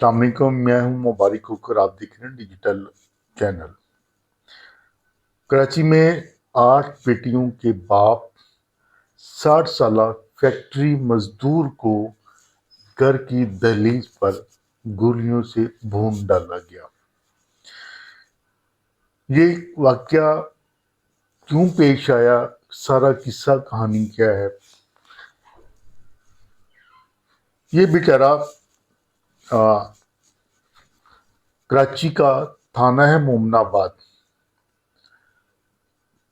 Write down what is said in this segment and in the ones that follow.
السلام علیکم، میں ہوں مبارک ہوکر، آپ دیکھ رہے ہیں ڈیجیٹل چینل۔ کراچی میں 8 بیٹیوں کے باپ 60 سالہ فیکٹری مزدور کو گھر کی دہلیز پر گولیوں سے بھون ڈالا گیا۔ یہ واقعہ کیوں پیش آیا، سارا قصہ کہانی کیا ہے؟ یہ بیچارہ کراچی کا تھانہ ہے مومن آباد۔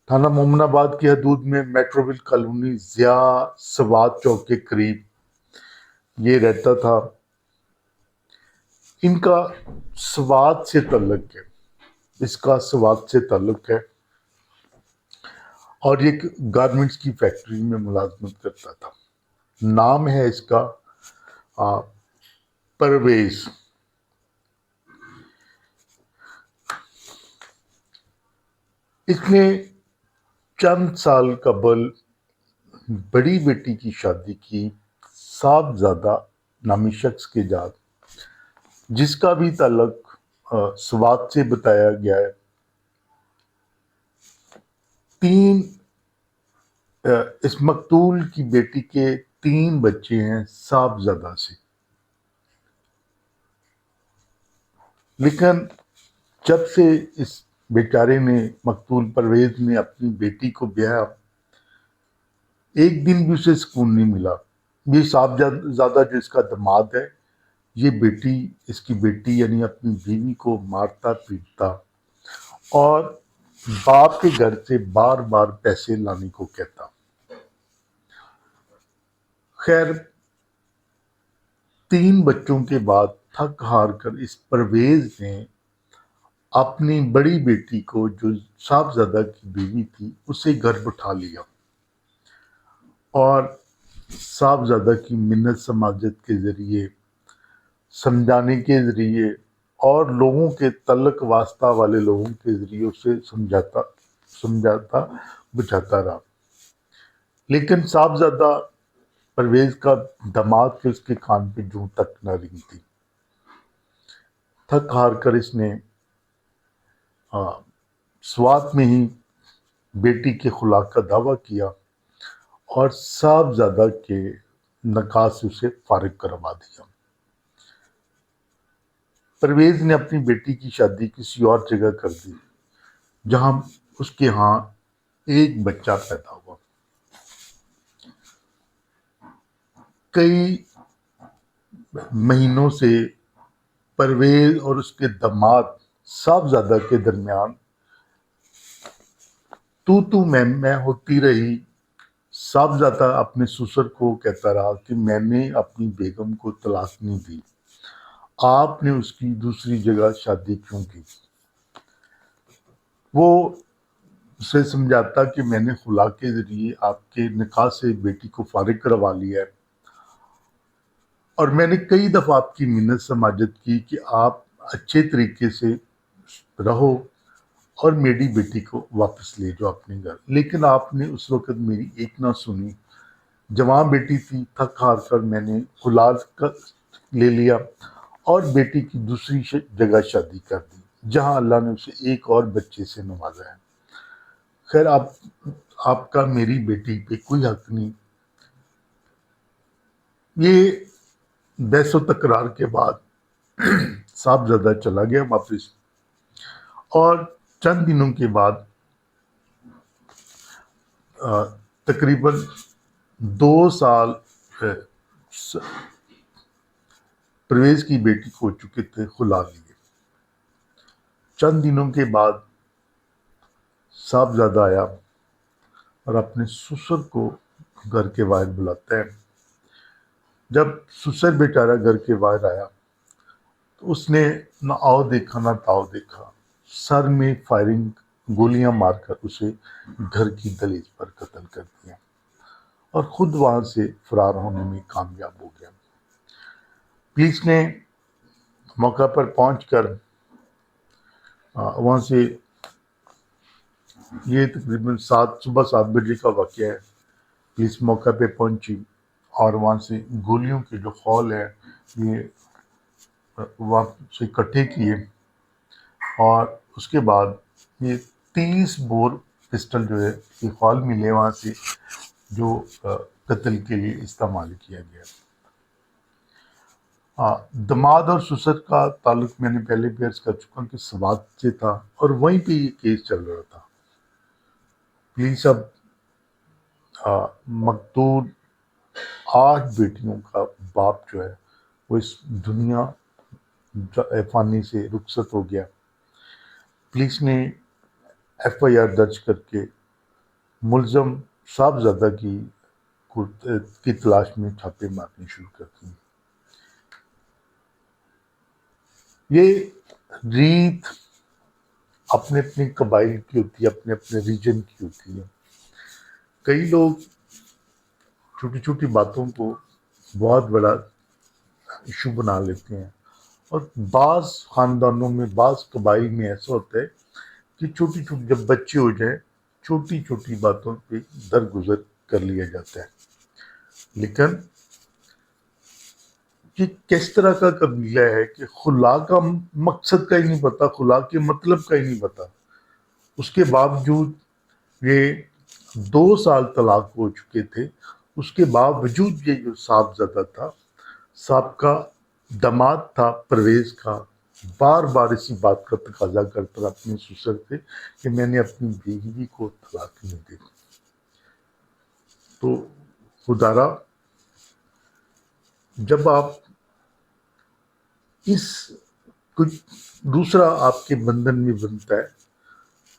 تھانہ مومن آباد کی حدود میں میٹروول کالونی ضیاء سوات چوک کے قریب یہ رہتا تھا۔ ان کا سوات سے تعلق ہے، اس کا سوات سے تعلق ہے اور یہ گارمنٹس کی فیکٹری میں ملازمت کرتا تھا۔ نام ہے اس کا پرویز۔ اس نے چند سال قبل بڑی بیٹی کی شادی کی صاحبزادہ نامی شخص کے ساتھ، جس کا بھی تعلق سوات سے بتایا گیا ہے۔ اس مقتول کی بیٹی کے 3 بچے ہیں صاحبزادہ سے، لیکن جب سے اس بیچارے نے مقتول پرویز نے اپنی بیٹی کو بیاہا، ایک دن بھی اسے سکون نہیں ملا۔ یہ صاحبزادہ جو اس کا داماد ہے، یہ اس کی بیٹی یعنی اپنی بیوی کو مارتا پیٹتا اور باپ کے گھر سے بار بار پیسے لانے کو کہتا۔ خیر، 3 بچوں کے بعد تھک ہار کر اس پرویز نے اپنی بڑی بیٹی کو، جو صاحبزادہ کی بیوی تھی، اسے گھر بٹھا لیا اور صاحبزادہ کی منت سماجت کے ذریعے، سمجھانے کے ذریعے اور لوگوں کے تعلق واسطہ والے لوگوں کے ذریعے اسے سمجھاتا بچھاتا رہا، لیکن صاحبزادہ پرویز کا داماد کے اس کے کان پہ جوں تک نہ رنگتی۔ تھک ہار کر اس نے سوات میں ہی بیٹی کے خلا کا دعویٰ کیا اور صاحبزادہ کے نکاح سے اسے فارغ کروا دیا۔ پرویز نے اپنی بیٹی کی شادی کسی اور جگہ کر دی، جہاں اس کے ہاں ایک بچہ پیدا ہوا۔ کئی مہینوں سے پرویز اور اس کے داماد صاحبزادہ کے درمیان تو میں ہوتی رہی۔ صاحبزادہ اپنے سسر کو کہتا رہا کہ میں نے اپنی بیگم کو طلاق نہیں دی، آپ نے اس کی دوسری جگہ شادی کیوں کی؟ وہ اسے سمجھاتا کہ میں نے خلا کے ذریعے آپ کے نکاح سے بیٹی کو فارغ کروا لیا ہے، اور میں نے کئی دفعہ آپ کی منت سماجت کی کہ آپ اچھے طریقے سے رہو اور میری بیٹی کو واپس لے جاؤ اپنے گھر، لیکن آپ نے اس وقت میری ایک نہ سنی۔ جوان بیٹی تھی، تھک ہار کر میں نے خلا لے لیا اور بیٹی کی دوسری جگہ شادی کر دی، جہاں اللہ نے اسے ایک اور بچے سے نوازا ہے۔ خیر، آپ کا میری بیٹی پہ کوئی حق نہیں۔ یہ بحث و تکرار کے بعد صاحبزادہ چلا گیا واپس، اور چند دنوں کے بعد تقریباً 2 سال پرویز کی بیٹی کو ہو چکے تھے خلا لیے۔ چند دنوں کے بعد صاحبزادہ آیا اور اپنے سسر کو گھر کے باہر بلاتا ہے۔ جب سسر بیچارہ گھر کے باہر آیا تو اس نے نہ آؤ دیکھا نہ تاؤ دیکھا، سر میں فائرنگ گولیاں مار کر اسے گھر کی دہلیز پر قتل کر دیا اور خود وہاں سے فرار ہونے میں کامیاب ہو گیا۔ پولیس نے موقع پر پہنچ کر وہاں سے، یہ تقریباً صبح 7 بجے کا واقعہ ہے، پولیس موقع پہ پہنچی اور وہاں سے گولیوں کے جو خول ہے، یہ وہاں سے اکٹھے کیے، اور اس کے بعد یہ 30 بور پسٹل جو ہے یہ خال ملے وہاں سے، جو قتل کے لیے استعمال کیا گیا۔ دماد اور سسر کا تعلق میں نے پہلے بھی عرض کر چکا کہ سوات سے تھا، اور وہیں پہ یہ کیس چل رہا تھا۔ پولیس اب مقتول 8 بیٹیوں کا باپ جو ہے وہ اس دنیا فانی سے رخصت ہو گیا۔ پولیس نے ایف آئی آر درج کر کے ملزم صاحبزادہ کی تلاش میں چھاپے مارنے شروع کر دیے۔ یہ ریت اپنے اپنے قبائل کی ہوتی ہے، اپنے اپنے ریجن کی ہوتی ہے۔ کئی لوگ چھوٹی چھوٹی باتوں کو بہت بڑا ایشو بنا لیتے ہیں، اور بعض خاندانوں میں، بعض قبائل میں ایسا ہوتا ہے کہ چھوٹی چھوٹی جب بچے ہو جائیں چھوٹی چھوٹی باتوں پہ درگزر کر لیا جاتا ہے۔ لیکن کہ کس طرح کا قبیلہ ہے کہ خلا کا مقصد کا ہی نہیں پتا، خلا کے مطلب کا ہی نہیں پتا، اس کے باوجود یہ 2 سال طلاق ہو چکے تھے، اس کے باوجود یہ جو صاحبزادہ تھا، سابقہ داماد تھا پرویز کا، بار بار اسی بات کا تقاضا کرتا رہا اپنے سسر سے کہ میں نے اپنی بیوی کو طلاق نہیں دی۔ تو خدارا جب آپ اس کچھ دوسرا آپ کے بندھن میں بنتا ہے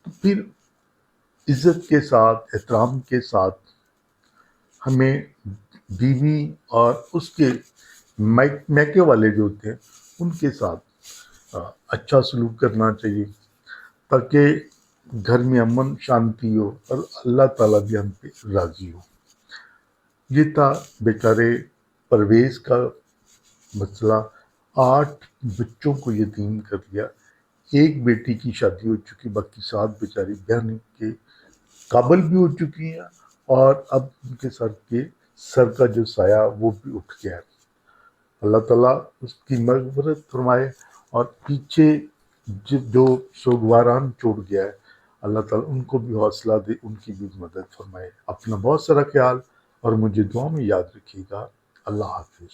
تو پھر عزت کے ساتھ، احترام کے ساتھ ہمیں بیوی اور اس کے میکے والے جو ہوتے ہیں ان کے ساتھ اچھا سلوک کرنا چاہیے، تاکہ گھر میں امن شانتی ہو اور اللہ تعالیٰ بھی ہم پہ راضی ہو۔ یہ تھا بیچارے پرویز کا مسئلہ۔ 8 بچوں کو یتیم کر دیا، ایک بیٹی کی شادی ہو چکی، باقی 7 بیچاری بہن کے قابل بھی ہو چکی ہیں، اور اب ان کے سر کا جو سایہ وہ بھی اٹھ گیا ہے۔ اللہ تعالیٰ اس کی مغفرت فرمائے، اور پیچھے جو سوگواران چھوڑ گیا ہے اللہ تعالیٰ ان کو بھی حوصلہ دے، ان کی بھی مدد فرمائے۔ اپنا بہت سارا خیال اور مجھے دعا میں یاد رکھیے گا۔ اللہ حافظ۔